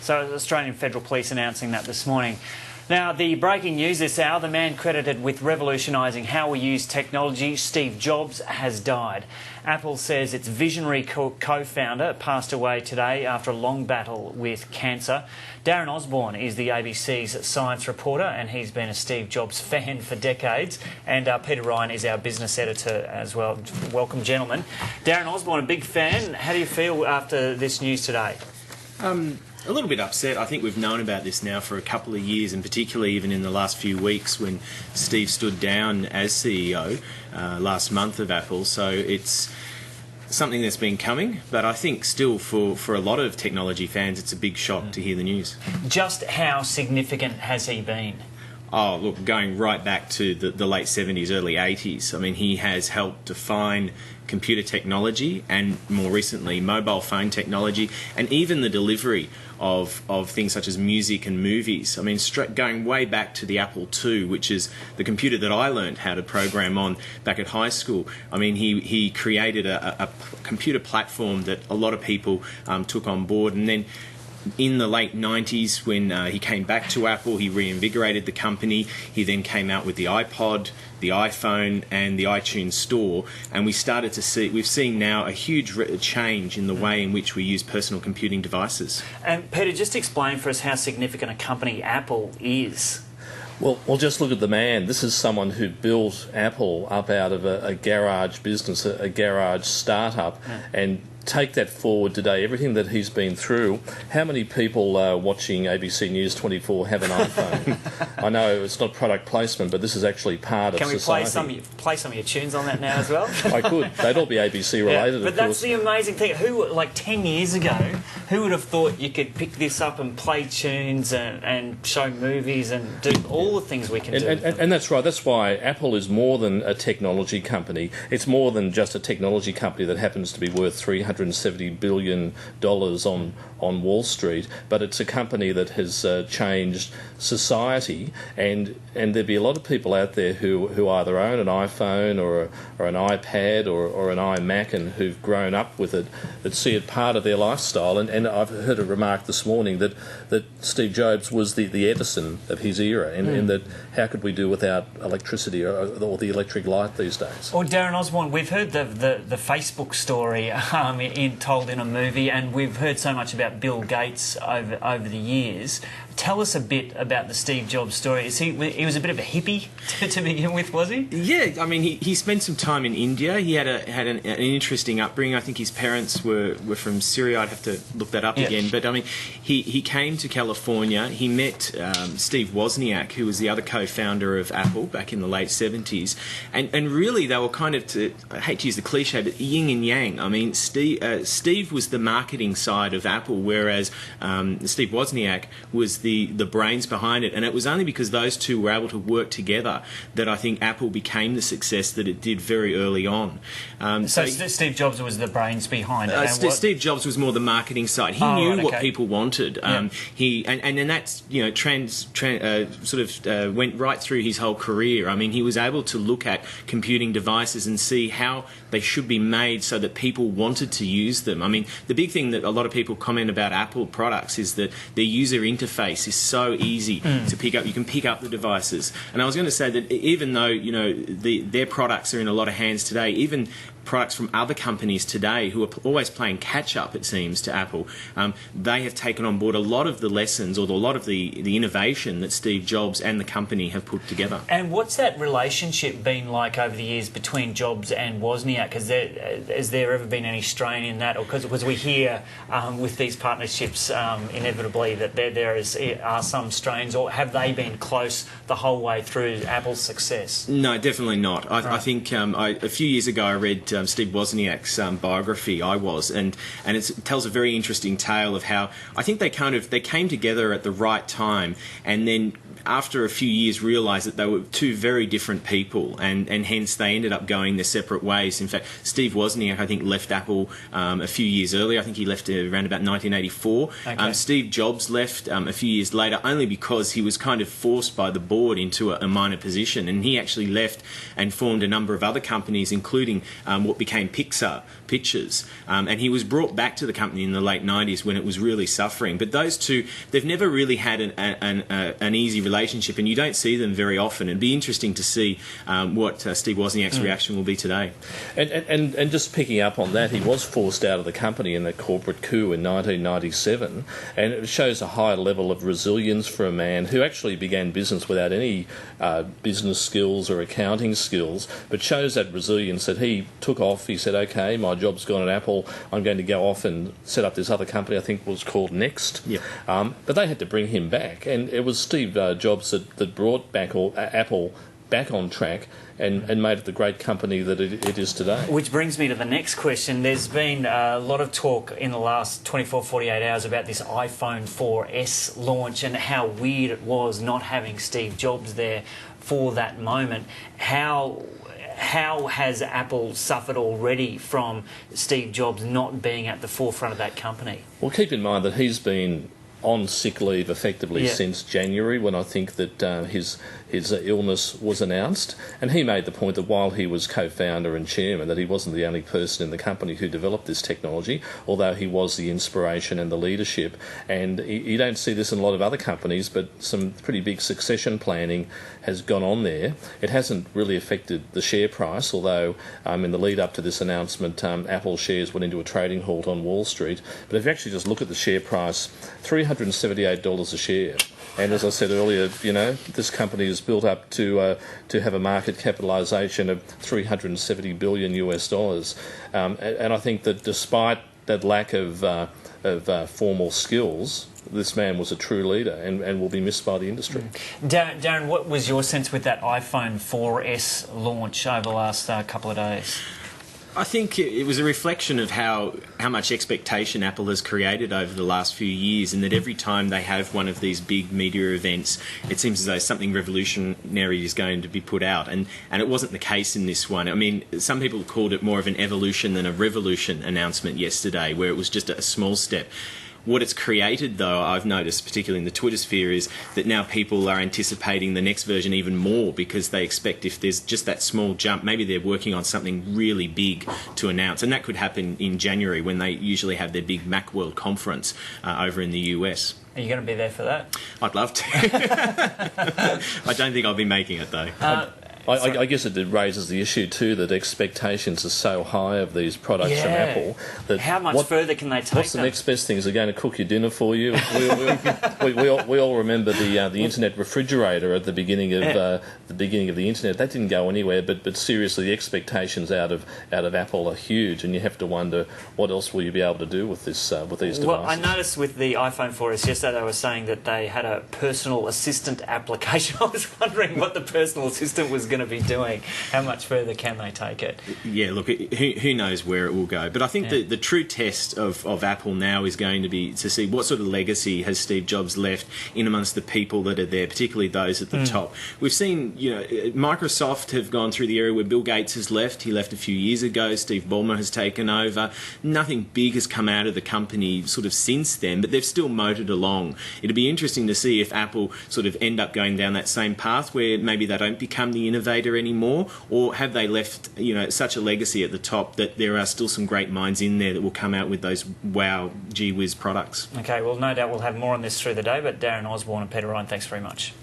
So Australian Federal Police announcing that this morning. Now, the breaking news this hour, the man credited with revolutionising how we use technology, Steve Jobs, has died. Apple says its visionary co-founder passed away today after a long battle with cancer. Darren Osborne is the ABC's science reporter, and he's been a Steve Jobs fan for decades. And Peter Ryan is our business editor as well. Welcome, gentlemen. Darren Osborne, a big fan. How do you feel after this news today? A little bit upset. I think we've known about this now for a couple of years, and particularly even in the last few weeks when Steve stood down as CEO last month of Apple. So it's something that's been coming, but I think still for a lot of technology fans it's a big shock to hear the news. Just how significant has he been? Oh, look, going right back to the late 70s, early 80s. I mean, he has helped define computer technology and, more recently, mobile phone technology, and even the delivery of things such as music and movies. I mean, going way back to the Apple II, which is the computer that I learned how to program on back at high school. I mean, he created a computer platform that a lot of people took on board, and then in the late 90s, when he came back to Apple, he reinvigorated the company. He then came out with the iPod, the iPhone, and the iTunes Store, and we've seen now a huge change in the way in which we use personal computing devices. And Peter, just explain for us how significant a company Apple is. Well, just look at the man. This is someone who built Apple up out of a garage business, a garage startup, and take that forward today, everything that he's been through. How many people watching ABC News 24 have an iPhone? I know it's not product placement, but this is actually part of society. Can we play some of your tunes on that now as well? I could. They'd all be ABC related, but that's the amazing thing. Like 10 years ago, who would have thought you could pick this up and play tunes and show movies and do all the things we can do? And that's right. That's why Apple is more than a technology company. It's more than just a technology company that happens to be worth $370 billion on Wall Street, but it's a company that has changed society, and there'd be a lot of people out there who either own an iPhone or an iPad or an iMac and who've grown up with it, that see it part of their lifestyle. And I've heard a remark this morning that Steve Jobs was the Edison of his era, and that how could we do without electricity or the electric light these days? Well, Darren Osborne, we've heard the Facebook story told in a movie, and we've heard so much about Bill Gates over the years. Tell us a bit about the Steve Jobs story. He was a bit of a hippie to begin with, was he? Yeah, I mean, he spent some time in India. He had an interesting upbringing. I think his parents were from Syria. I'd have to look that up again. But I mean, he came to California. He met Steve Wozniak, who was the other co-founder of Apple back in the late 70s. And really, they were kind of, I hate to use the cliche, but yin and yang. I mean, Steve was the marketing side of Apple, whereas Steve Wozniak was the brains behind it. And it was only because those two were able to work together that I think Apple became the success that it did very early on. So Steve Jobs was the brains behind it. Steve Jobs was more the marketing side. He knew what people wanted. And that's went right through his whole career. I mean, he was able to look at computing devices and see how they should be made so that people wanted to use them. I mean, the big thing that a lot of people comment about Apple products is that their user interface is so easy to pick up. You can pick up the devices. And I was going to say that even though, their products are in a lot of hands today, even products from other companies today who are always playing catch-up, it seems, to Apple, they have taken on board a lot of the lessons or a lot of the innovation that Steve Jobs and the company have put together. And what's that relationship been like over the years between Jobs and Wozniak? Has there ever been any strain in that? Or because we hear with these partnerships inevitably that there are some strains, or have they been close the whole way through Apple's success? No, definitely not. I think a few years ago I read Steve Wozniak's biography, I Was, and it tells a very interesting tale of how I think they came together at the right time, and then after a few years realised that they were two very different people, and hence they ended up going their separate ways. In fact, Steve Wozniak, I think, left Apple a few years earlier. I think he left around about 1984. Okay. Steve Jobs left a few years later, only because he was kind of forced by the board into a minor position, and he actually left and formed a number of other companies, including what became Pixar Pictures, and he was brought back to the company in the late 90s when it was really suffering. But those two, they've never really had an easy relationship, and you don't see them very often. It'd be interesting to see what Steve Wozniak's reaction will be today. And just picking up on that, he was forced out of the company in that corporate coup in 1997, and it shows a high level of resilience for a man who actually began business without any business skills or accounting skills, but shows that resilience that he took off. He said, okay, my job's gone at Apple, I'm going to go off and set up this other company, I think was called Next. Yep. But they had to bring him back, and it was Steve Jobs that brought back Apple back on track and made it the great company that it is today. Which brings me to the next question. There's been a lot of talk in the last 24, 48 hours about this iPhone 4S launch and how weird it was not having Steve Jobs there for that moment. How has Apple suffered already from Steve Jobs not being at the forefront of that company? Well, keep in mind that he's been on sick leave effectively since January, when I think that his illness was announced, and he made the point that while he was co-founder and chairman, that he wasn't the only person in the company who developed this technology, although he was the inspiration and the leadership. And you don't see this in a lot of other companies, but some pretty big succession planning has gone on there. It hasn't really affected the share price, although in the lead up to this announcement, Apple shares went into a trading halt on Wall Street. But if you actually just look at the share price, $378 a share. And as I said earlier, you know, this company is built up to have a market capitalisation of $370 billion US. And I think that despite that lack of formal skills, this man was a true leader and will be missed by the industry. Darren, what was your sense with that iPhone 4S launch over the last couple of days? I think it was a reflection of how much expectation Apple has created over the last few years, and that every time they have one of these big media events, it seems as though something revolutionary is going to be put out. And it wasn't the case in this one. I mean, some people called it more of an evolution than a revolution announcement yesterday, where it was just a small step. What it's created, though, I've noticed, particularly in the Twitter sphere, is that now people are anticipating the next version even more, because they expect if there's just that small jump, maybe they're working on something really big to announce. And that could happen in January, when they usually have their big Macworld conference over in the US. Are you going to be there for that? I'd love to. I don't think I'll be making it, though. I guess it raises the issue too that expectations are so high of these products from Apple that how much further can they take what's the next best thing? Is it going to cook your dinner for you? We all remember the internet refrigerator at the beginning of the internet. That didn't go anywhere, but seriously, the expectations out of Apple are huge, and you have to wonder what else will you be able to do with this with these devices. Well, I noticed with the iPhone 4S yesterday they were saying that they had a personal assistant application. I was wondering what the personal assistant was going to be doing. How much further can they take it? Yeah, look, who knows where it will go. But I think the true test of Apple now is going to be to see what sort of legacy has Steve Jobs left in amongst the people that are there, particularly those at the top. We've seen, you know, Microsoft have gone through the area where Bill Gates has left. He left a few years ago. Steve Ballmer has taken over. Nothing big has come out of the company sort of since then, but they've still motored along. It'll be interesting to see if Apple sort of end up going down that same path, where maybe they don't become the innovator anymore, or have they left, you know, such a legacy at the top that there are still some great minds in there that will come out with those wow, gee whiz products. Okay, well, no doubt we'll have more on this through the day, but Darren Osborne and Peter Ryan, thanks very much.